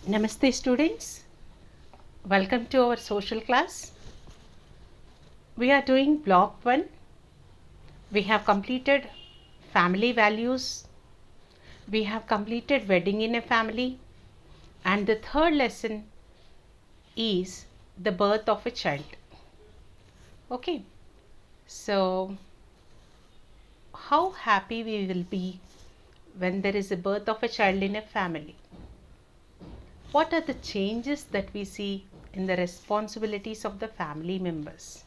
Namaste students, welcome to our social class. We are doing block 1. We have completed family values. We have completed wedding in a family. And the third lesson is the birth of a child. Okay, so how happy we will be when there is a birth of a child in a family. What are the changes that we see in the responsibilities of the family members?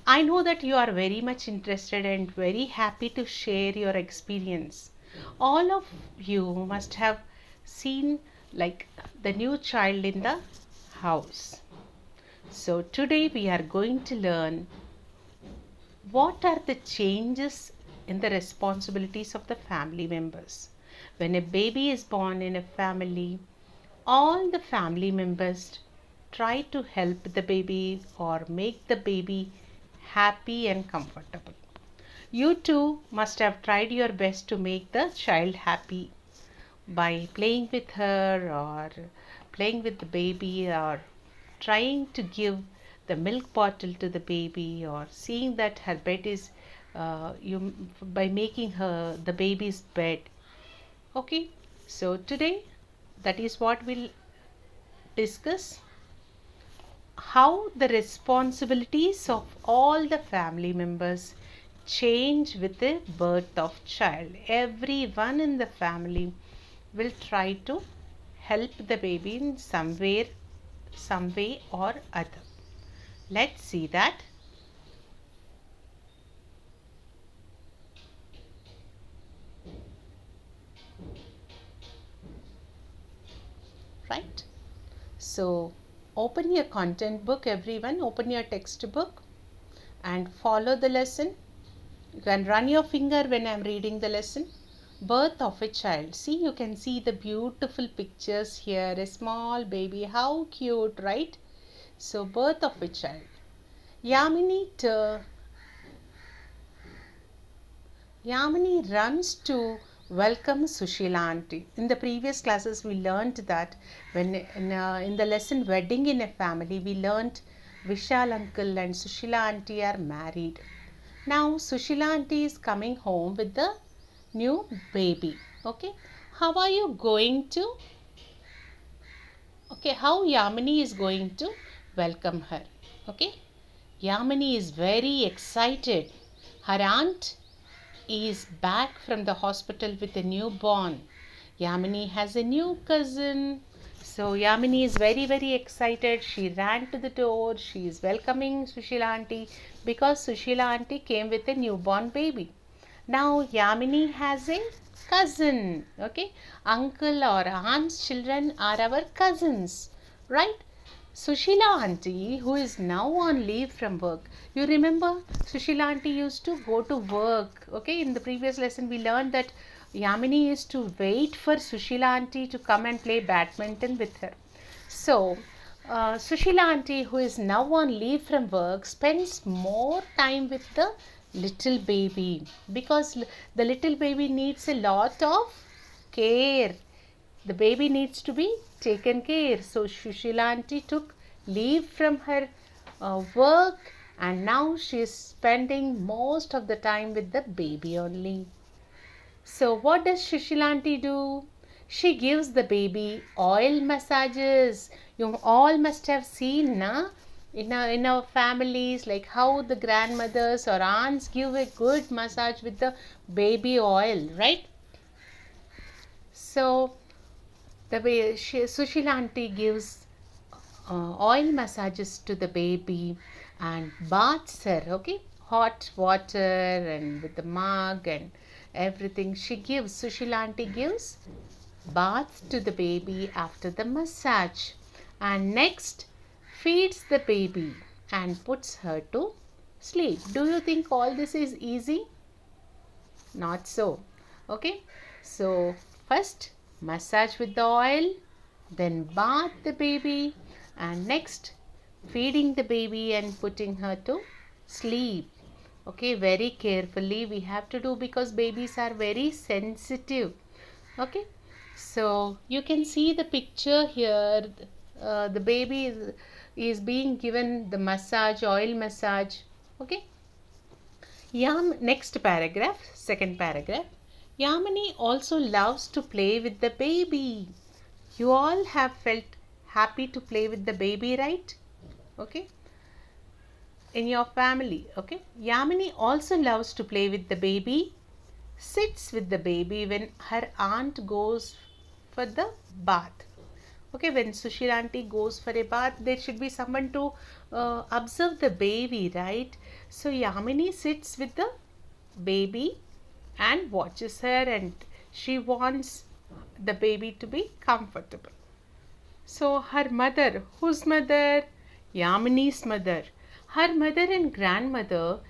I know that you are very much interested and very happy to share your experience. All of you must have seen like the new child in the house. So today we are going to learn what are the changes in the responsibilities of the family members. When a baby is born in a family, all the family members try to help the baby or make the baby happy and comfortable. You too must have tried your best to make the child happy by playing with her or playing with the baby or trying to give the milk bottle to the baby or seeing that her bed is you by making her the baby's bed. Okay, so today that is what we'll discuss, how the responsibilities of all the family members change with the birth of child. Everyone in the family will try to help the baby in some way or other. Let's see that. Right? So open your content book, everyone. Open your textbook and follow the lesson. You can run your finger when I am reading the lesson. Birth of a child. See, you can see the beautiful pictures here. A small baby. How cute, right? So, birth of a child. Yamini, Yamini runs to welcome Sushila auntie. In the previous classes, we learned that when in the lesson Wedding in a Family, we learned Vishal uncle and Sushila auntie are married. Now Sushila auntie is coming home with the new baby. Okay, how are you going to? Okay, how Yamini is going to welcome her? Okay, Yamini is very excited. Her aunt is back from the hospital with a newborn. Yamini has a new cousin. So Yamini is very excited. She ran to the door. She is welcoming Sushila auntie because Sushila auntie came with a newborn baby. Now Yamini has a cousin. Okay, uncle or aunt's children are our cousins, right? Sushila auntie, who is now on leave from work. You remember Sushila auntie used to go to work. Okay, in the previous lesson we learned that Yamini used to wait for Sushila auntie to come and play badminton with her. So, Sushila auntie, who is now on leave from work, spends more time with the little baby because the little baby needs a lot of care. The baby needs to be taken care. So Sushila auntie took leave from her work and now she is spending most of the time with the baby only. So what does Sushila auntie do? She gives the baby oil massages. You all must have seen, na? In our families, like how the grandmothers or aunts give a good massage with the baby oil, right? So the way Sushila auntie gives oil massages to the baby and baths her, okay, hot water and with the mug and everything she gives. Sushila auntie gives baths to the baby after the massage and next feeds the baby and puts her to sleep. Do you think all this is easy? Not so. Okay, so first massage with the oil, then bath the baby, and next feeding the baby and putting her to sleep. Okay, very carefully we have to do because babies are very sensitive. Okay, So you can see the picture here. The baby is being given the massage, oil massage. Okay. Next paragraph, second paragraph. Yamini also loves to play with the baby. You all have felt happy to play with the baby, right? Okay. In your family. Okay. Yamini also loves to play with the baby, sits with the baby when her aunt goes for the bath. Okay, when Sushil auntie goes for a bath, there should be someone to observe the baby, right? So Yamini sits with the baby and watches her, and she wants the baby to be comfortable. So her mother, whose mother? Yamini's mother. Her mother and grandmother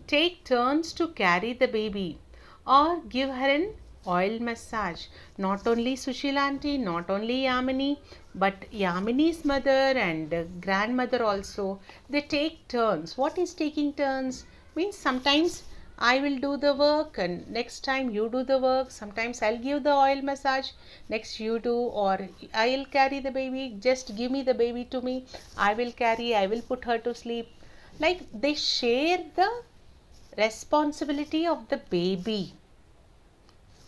take turns to carry the baby or give her an oil massage. Not only Sushil auntie, not only Yamini, but Yamini's mother and grandmother also. They take turns. What is taking turns? Means sometimes I will do the work and next time you do the work. Sometimes I'll give the oil massage, next you do, or I'll carry the baby. Just give me the baby to me. I will carry, I will put her to sleep. Like they share the responsibility of the baby.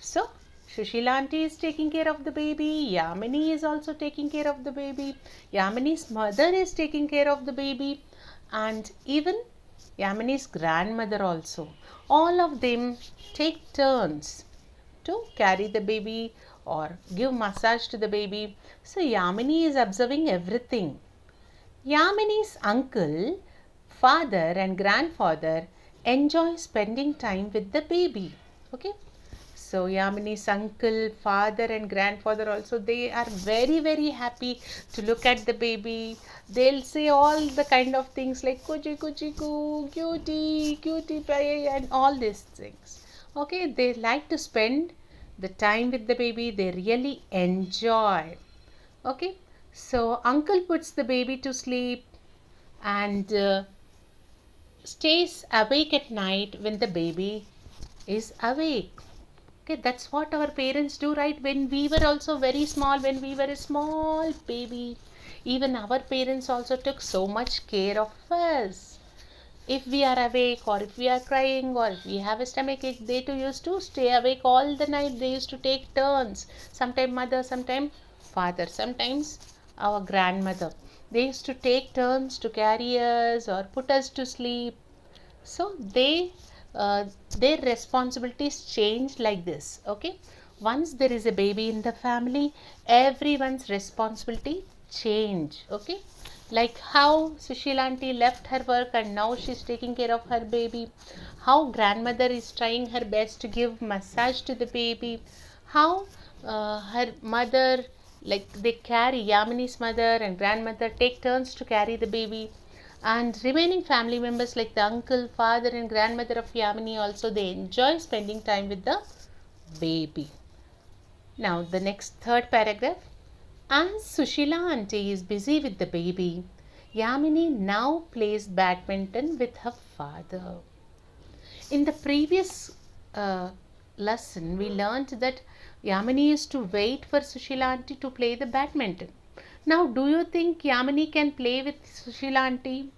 So Shushila auntie is taking care of the baby. Yamini is also taking care of the baby. Yamini's mother is taking care of the baby. And even Yamini's grandmother also. All of them take turns to carry the baby or give massage to the baby. So Yamini is observing everything. Yamini's uncle, father and grandfather enjoy spending time with the baby. Okay. So Yamini's uncle, father and grandfather also, they are very very happy to look at the baby. They'll say all the kind of things like kuchi kuchi ku, cutie, cutie pie and all these things. Okay, they like to spend the time with the baby. They really enjoy. Okay, so uncle puts the baby to sleep and stays awake at night when the baby is awake. Okay, that's what our parents do, right? When we were also very small, when we were a small baby, even our parents also took so much care of us. If we are awake or if we are crying or if we have a stomach ache, they too used to stay awake all the night. They used to take turns. Sometimes mother, sometimes father, sometimes our grandmother. They used to take turns to carry us or put us to sleep. So uh, their responsibilities change like this. Okay, once there is a baby in the family, everyone's responsibility change. Okay, like how Sushil auntie left her work and now she's taking care of her baby, how grandmother is trying her best to give massage to the baby, how her mother, like they carry, Yamini's mother and grandmother take turns to carry the baby, and remaining family members like the uncle, father and grandmother of Yamini also, they enjoy spending time with the baby. Now the next third paragraph. As Sushila auntie is busy with the baby, Yamini now plays badminton with her father. In the previous lesson, we learned that Yamini used to wait for Sushila auntie to play the badminton. Now, do you think Yamini can play with Sushila auntie?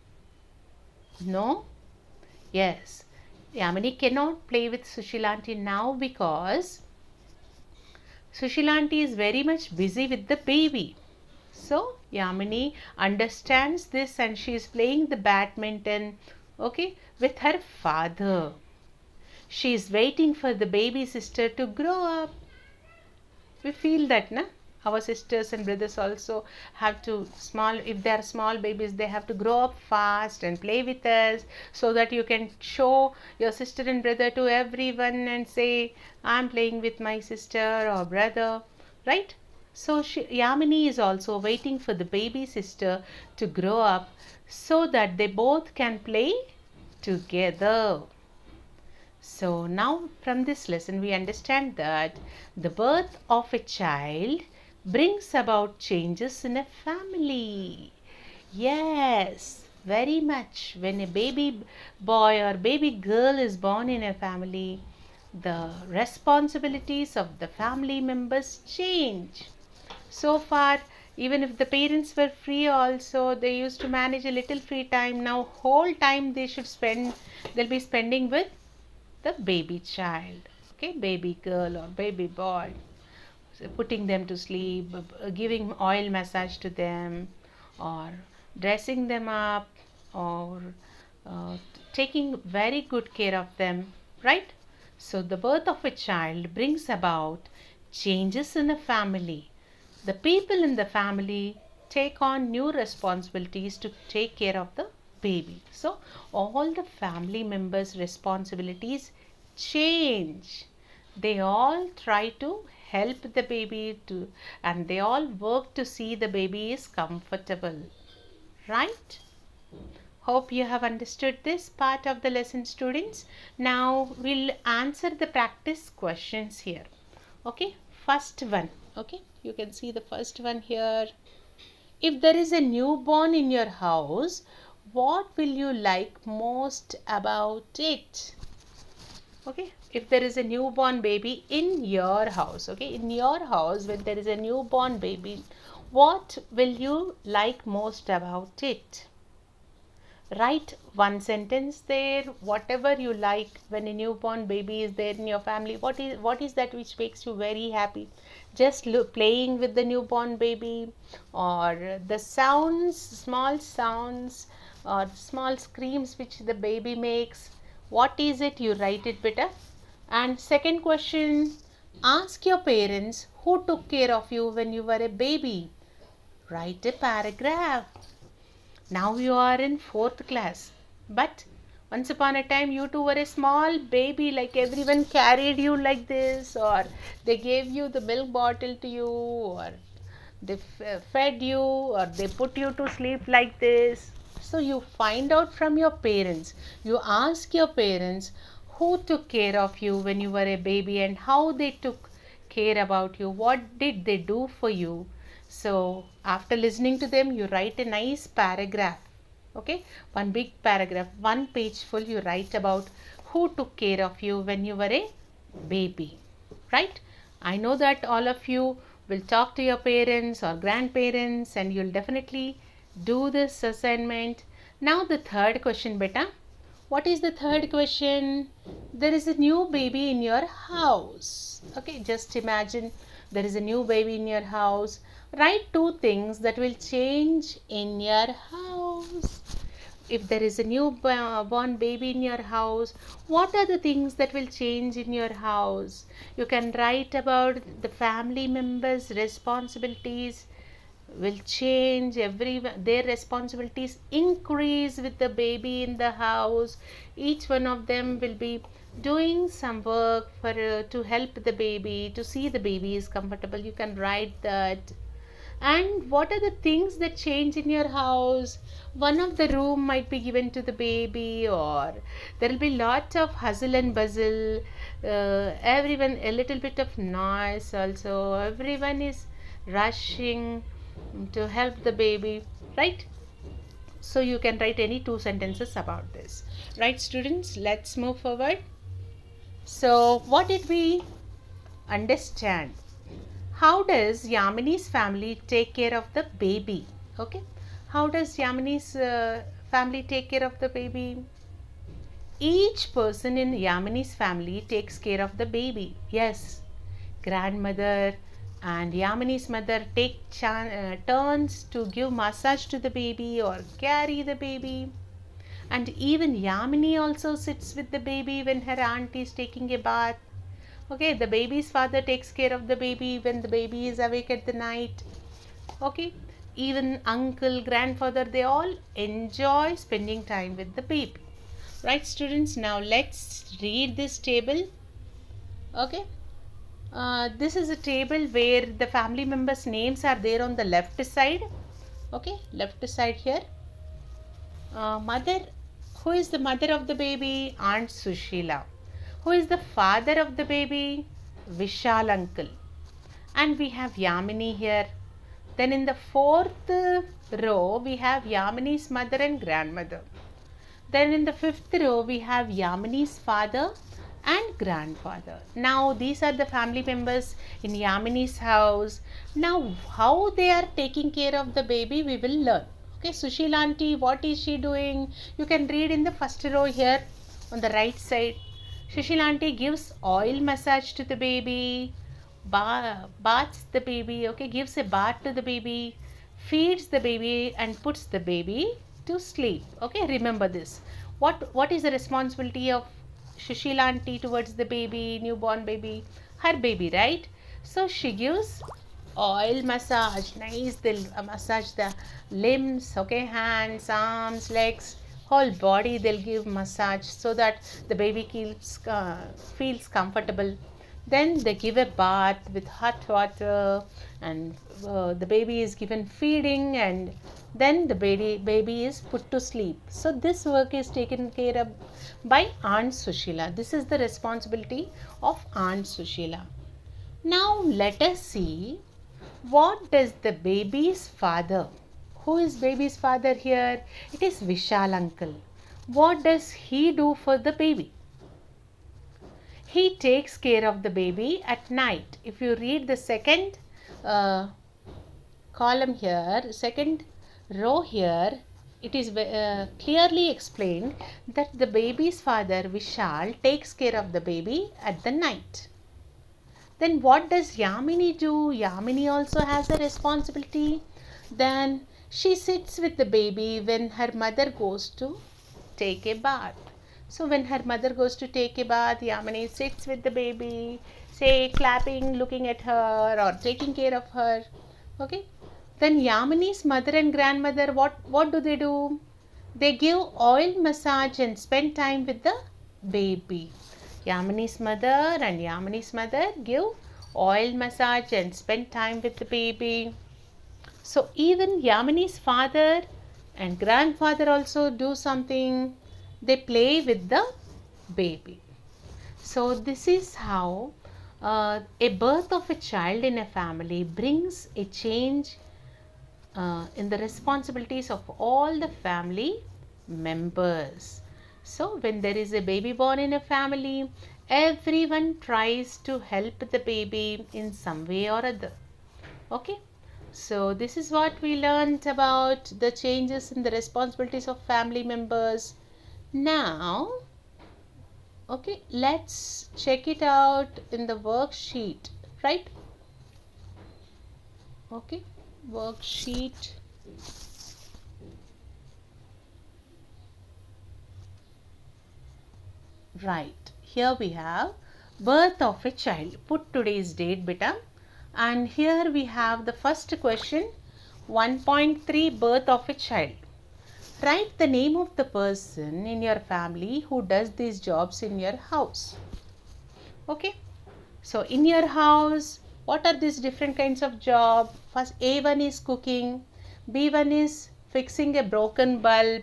No? Yes. Yamini cannot play with Sushila auntie now because Sushila auntie is very much busy with the baby. So Yamini understands this and she is playing the badminton, okay, with her father. She is waiting for the baby sister to grow up. We feel that, na? Our sisters and brothers also have to small, if they are small babies, they have to grow up fast and play with us so that you can show your sister and brother to everyone and say, I'm playing with my sister or brother, right? So Yamini is also waiting for the baby sister to grow up so that they both can play together. So now from this lesson we understand that the birth of a child brings about changes in a family. Yes, very much. When a baby boy or baby girl is born in a family, the responsibilities of the family members change. So far, even if the parents were free also, they used to manage a little free time. Now whole time they'll be spending with the baby child, okay, baby girl or baby boy. So putting them to sleep, giving oil massage to them, or dressing them up, or uh, taking very good care of them, right? So the birth of a child brings about changes in a family. The people in the family take on new responsibilities to take care of the baby. So all the family members' responsibilities change. They all try to help the baby to, and they all work to see the baby is comfortable, right? Hope you have understood this part of the lesson, students. Now we'll answer the practice questions here. Okay, first one. Okay, you can see the first one here. If there is a newborn in your house, what will you like most about it? Okay, if there is a newborn baby in your house, okay, in your house, when there is a newborn baby, what will you like most about it? Write one sentence there, whatever you like when a newborn baby is there in your family. What is that which makes you very happy? Just playing with the newborn baby, or the sounds, small sounds, or small screams which the baby makes. What is it? You write it better. And second question, ask your parents who took care of you when you were a baby. Write a paragraph. Now you are in fourth class. But once upon a time, you too were a small baby, like everyone carried you like this, or they gave you the milk bottle to you, or they fed you, or they put you to sleep like this. So you find out from your parents. You ask your parents who took care of you when you were a baby and how they took care about you. What did they do for you? So after listening to them, you write a nice paragraph. Okay, one big paragraph, one page full, you write about who took care of you when you were a baby, right? I know that all of you will talk to your parents or grandparents, and you'll definitely do this assignment. Now the third question, beta. What is the third question? There is a new baby in your house. Okay, just imagine there is a new baby in your house. Write two things that will change in your house. If there is a new born baby in your house, what are the things that will change in your house? You can write about the family members' responsibilities will change. Their responsibilities increase with the baby in the house. Each one of them will be doing some work for to help the baby, to see the baby is comfortable. You can write that. And what are the things that change in your house? One of the room might be given to the baby, or there will be lot of hustle and bustle. Everyone, a little bit of noise also. Everyone is rushing to help the baby, right? So you can write any two sentences about this. Right, students? Let's move forward. So what did we understand? How does Yamini's family take care of the baby? Okay, how does Yamini's family take care of the baby? Each person in Yamini's family takes care of the baby. Yes, grandmother and Yamini's mother take turns to give massage to the baby or carry the baby. And even Yamini also sits with the baby when her aunt is taking a bath. Okay, the baby's father takes care of the baby when the baby is awake at the night. Okay, even uncle, grandfather, they all enjoy spending time with the baby. Right, students? Now let's read this table. Okay, this is a table where the family members' names are there on the left side. Okay, left side here. Mother, who is the mother of the baby? Aunt Sushila. Who is the father of the baby? Vishal uncle. And we have Yamini here. Then in the fourth row, we have Yamini's mother and grandmother. Then in the fifth row, we have Yamini's father and grandfather. Now these are the family members in Yamini's house. Now how they are taking care of the baby we will learn. Okay, Sushil auntie, what is she doing? You can read in the first row here on the right side. Sushil auntie gives oil massage to the baby, baths the baby, okay, gives a bath to the baby, feeds the baby and puts the baby to sleep. Okay, remember this. What is the responsibility of Sushil auntie towards the baby, newborn baby, her baby, right? So she gives oil massage, nice. They'll massage the limbs, okay, hands, arms, legs, whole body. They'll give massage so that the baby feels comfortable. Then they give a bath with hot water, and the baby is given feeding, and then the baby is put to sleep. So this work is taken care of by Aunt Sushila. This is the responsibility of Aunt Sushila. Now let us see, what does the baby's father, who is baby's father here? It is Vishal uncle. What does he do for the baby? He takes care of the baby at night. If you read the second column here, second row here, it is clearly explained that the baby's father Vishal takes care of the baby at the night. Then what does Yamini do? Yamini also has a responsibility. Then she sits with the baby when her mother goes to take a bath. So when her mother goes to take a bath, Yamini sits with the baby, say clapping, looking at her or taking care of her. Okay. Then Yamini's mother and grandmother, what do? They give oil massage and spend time with the baby. Yamini's mother give oil massage and spend time with the baby. So even Yamini's father and grandfather also do something. They play with the baby. So this is how a birth of a child in a family brings a change in the responsibilities of all the family members. So when there is a baby born in a family, everyone tries to help the baby in some way or other. Okay. So this is what we learned about the changes in the responsibilities of family members. Now, okay, let's check it out in the worksheet, right? Okay, worksheet. Right, here we have birth of a child. Put today's date, beta. And here we have the first question, 1.3, birth of a child. Write the name of the person in your family who does these jobs in your house. Okay. So in your house, what are these different kinds of job? First, A1 is cooking, B1 is fixing a broken bulb,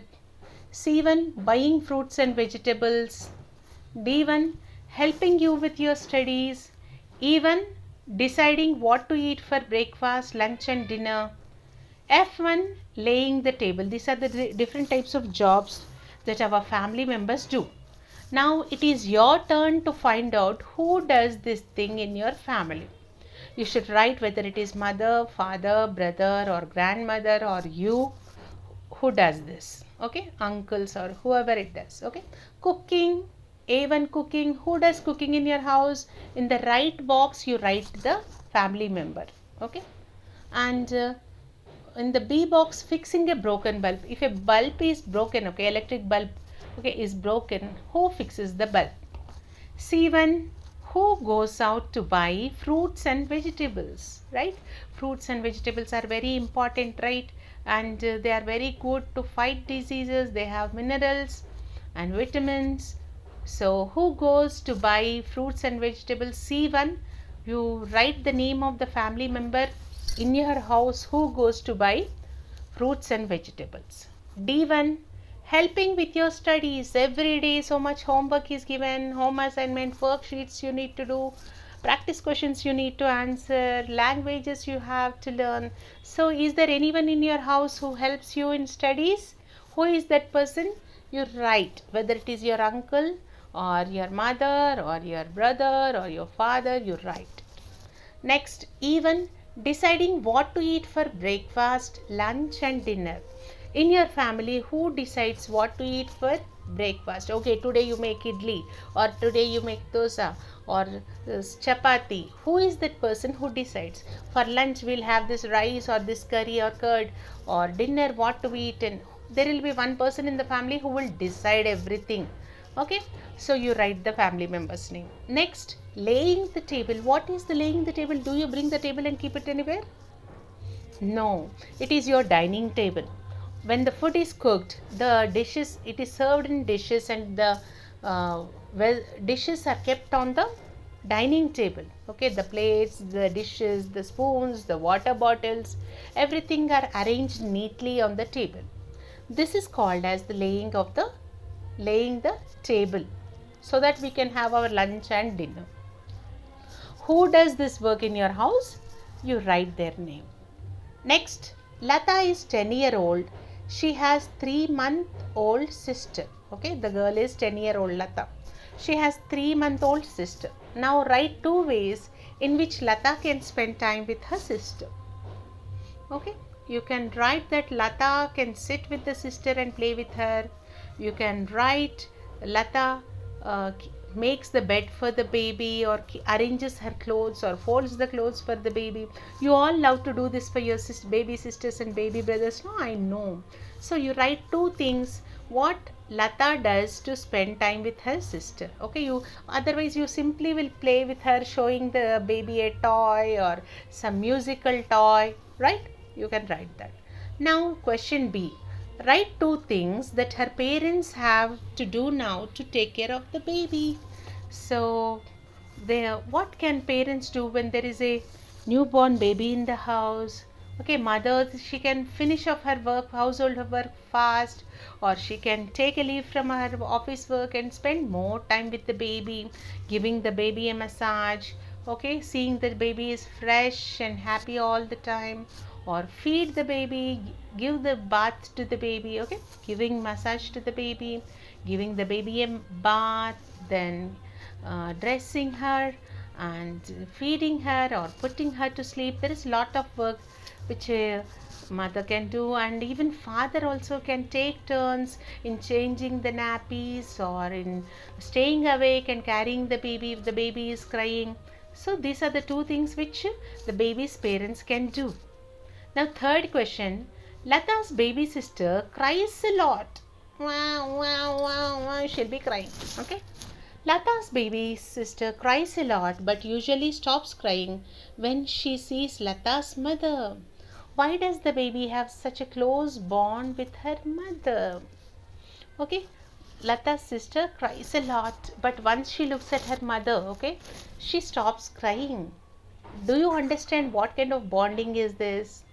C1 buying fruits and vegetables, D1 helping you with your studies, E1 deciding what to eat for breakfast, lunch and dinner, F1 laying the table. These are the different types of jobs that our family members do. Now it is your turn to find out who does this thing in your family. You should write whether it is mother, father, brother or grandmother or you who does this. Okay, uncles or whoever it does. Okay, cooking, A1 cooking. Who does cooking in your house? In the right box you write the family member. Okay, and in the B box, fixing a broken bulb. If a bulb is broken, okay, electric bulb, okay, is broken, who fixes the bulb? C1, who goes out to buy fruits and vegetables, right? Fruits and vegetables are very important, right? And they are very good to fight diseases. They have minerals and vitamins. So who goes to buy fruits and vegetables? C1, you write the name of the family member in your house who goes to buy fruits and vegetables. D1, helping with your studies. Every day so much homework is given, home assignment, worksheets you need to do, practice questions you need to answer, languages you have to learn. So is there anyone in your house who helps you in studies? Who is that person? You write whether it is your uncle or your mother or your brother or your father, you write. Next, even deciding what to eat for breakfast, lunch, and dinner. In your family, who decides what to eat for breakfast? Okay, today you make idli, or today you make dosa, or chapati. Who is that person who decides? For lunch, we'll have this rice or this curry or curd, or dinner, what to eat. And there will be one person in the family who will decide everything. Okay, so you write the family member's name. Next, laying the table. What is the laying the table? Do you bring the table and keep it anywhere? No, it is your dining table. When the food is cooked, the dishes, it is served in dishes, and the well, dishes are kept on the dining table. Okay, the plates, the dishes, the spoons, the water bottles, everything are arranged neatly on the table. This is called as the laying the table, so that we can have our lunch and dinner. Who does this work in your house? You write their name. Next, Lata is 10-year-old. She has 3-month-old sister. Okay, the girl is 10-year-old Lata. She has 3-month-old sister. Now write 2 ways in which Lata can spend time with her sister. Okay, you can write that Lata can sit with the sister and play with her. You can write Lata makes the bed for the baby, or arranges her clothes, or folds the clothes for the baby. You all love to do this for your baby sisters and baby brothers. No, I know. So you write 2 things what Lata does to spend time with her sister. Okay, you otherwise you simply will play with her, showing the baby a toy or some musical toy, right? You can write that. Now, question B. Write 2 things that her parents have to do now to take care of the baby. So, what can parents do when there is a newborn baby in the house? Okay, mother, she can finish off her work, household work fast, or she can take a leave from her office work and spend more time with the baby, giving the baby a massage. Okay, seeing the baby is fresh and happy all the time, or feed the baby, give the bath to the baby. Okay, giving massage to the baby, giving the baby a bath, then dressing her and feeding her or putting her to sleep. There is lot of work which a mother can do, and even father also can take turns in changing the nappies or in staying awake and carrying the baby if the baby is crying. So these are the 2 things which the baby's parents can do. Now, third question. Lata's baby sister cries a lot. Wow, wow, wow, wow. She'll be crying. Okay. Lata's baby sister cries a lot, but usually stops crying when she sees Lata's mother. Why does the baby have such a close bond with her mother? Okay. Lata's sister cries a lot, but once she looks at her mother, okay, she stops crying. Do you understand what kind of bonding is this?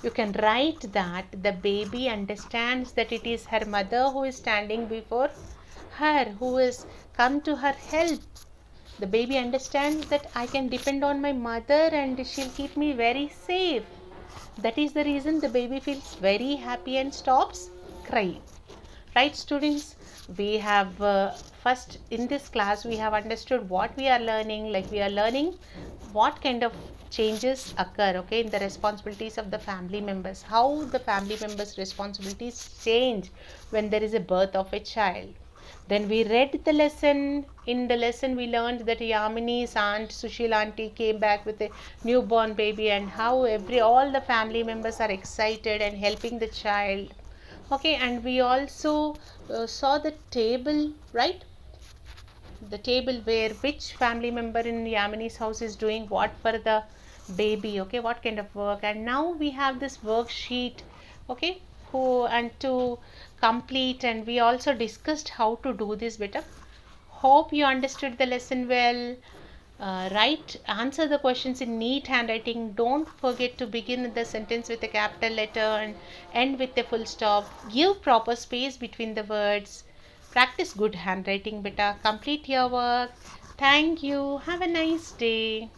You can write that the baby understands that it is her mother who is standing before her, who has come to her help. The baby understands that I can depend on my mother and she'll keep me very safe. That is the reason the baby feels very happy and stops crying. Right, students? We have first in this class we have understood what we are learning. Like, we are learning what kind of changes occur, okay, in the responsibilities of the family members, how the family members responsibilities change when there is a birth of a child. Then we read the lesson. In the lesson we learned that Yamini's aunt Sushil auntie came back with a newborn baby, and how all the family members are excited and helping the child. Okay, and we also saw the table, right? The table where which family member in Yamini's house is doing what for the baby, okay, what kind of work. And now we have this worksheet, okay, who and to complete, and we also discussed how to do this better. Hope you understood the lesson well. Answer the questions in neat handwriting. Don't forget to begin the sentence with a capital letter and end with a full stop. Give proper space between the words. Practice good handwriting beta. Complete your work. Thank you. Have a nice day.